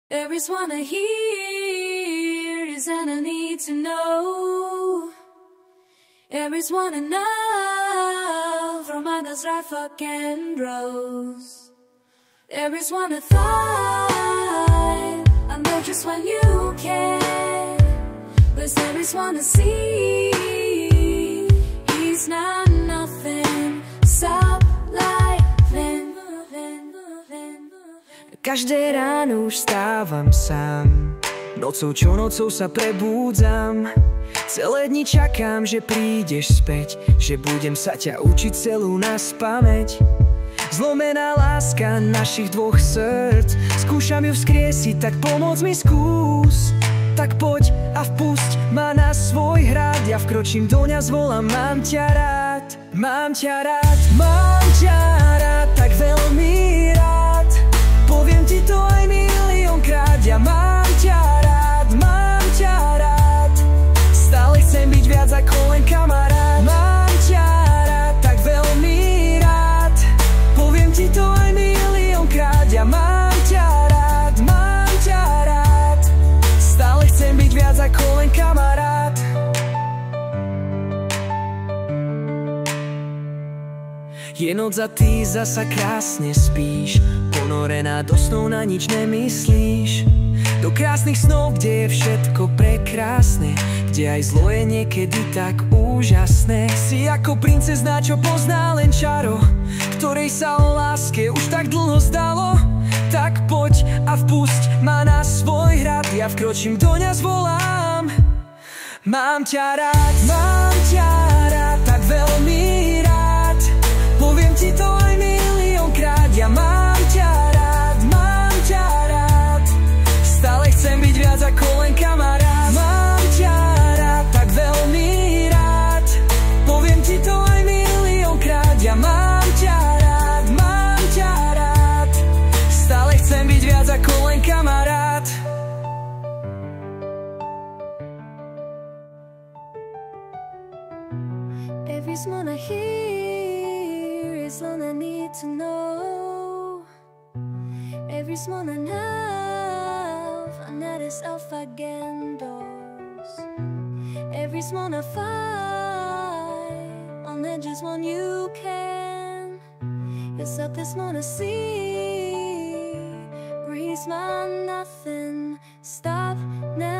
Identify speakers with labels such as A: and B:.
A: There is one I hear, is and I need to know. There is one enough from others right fucking rose. There is one I thought I know just when you care. But there is one to see, he's not nothing, stop lightning.
B: Každé ráno už stávam sám, nocou čo nocou sa prebúdzam. Celé dni čakám, že prídeš späť, že budem sa ťa učiť celú naspamäť. Zlomená láska našich dvoch srdc, skúšam ju vzkriesiť, tak pomôcť mi skús. Tak poď a vpusť ma na svoj hrad, ja vkročím doňa, zvolám, mám ťa rád. Mám ťa rád, mám ťa rád, tak veľmi rád. Poviem ti to aj miliónkrát, ja mám ťa rád, mám ťa rád. Stále chcem byť viac ako len kamarát. Mám ťa rád, tak veľmi rád. Poviem ti to aj miliónkrát, ja mám ťa rád, mám ťa rád. Stále chcem byť viac ako len kamarát. Je noc a ty zasa krásne spíš, ponorená do snov, na nič nemyslíš. Do krásnych snov, kde je všetko prekrásne, kde aj zlo je niekedy tak úžasné. Si ako princezná, čo pozná len čaro, ktorej sa o láske už tak dlho zdalo. Tak poď a vpusť ma na svoj hrad, ja vkročím doňa, zvolám, mám ťa rád, mám ťa rád, tak veľmi rád. Poviem ti to aj miliónkrát, ja mám ťa rád, mám ťa rád. Stále chcem byť viac ako len kamarát. Mám ťa rád, tak veľmi rád. Poviem ti to aj miliónkrát, ja mám ťa rád, mám ťa rád. Stále chcem byť viac ako len kamarát.
A: Every one I hear is one I need to know. Every one I have, and that is Alphagendos. Every one I find, on that just one you can. It's up this one I see, breeze my nothing, stop now.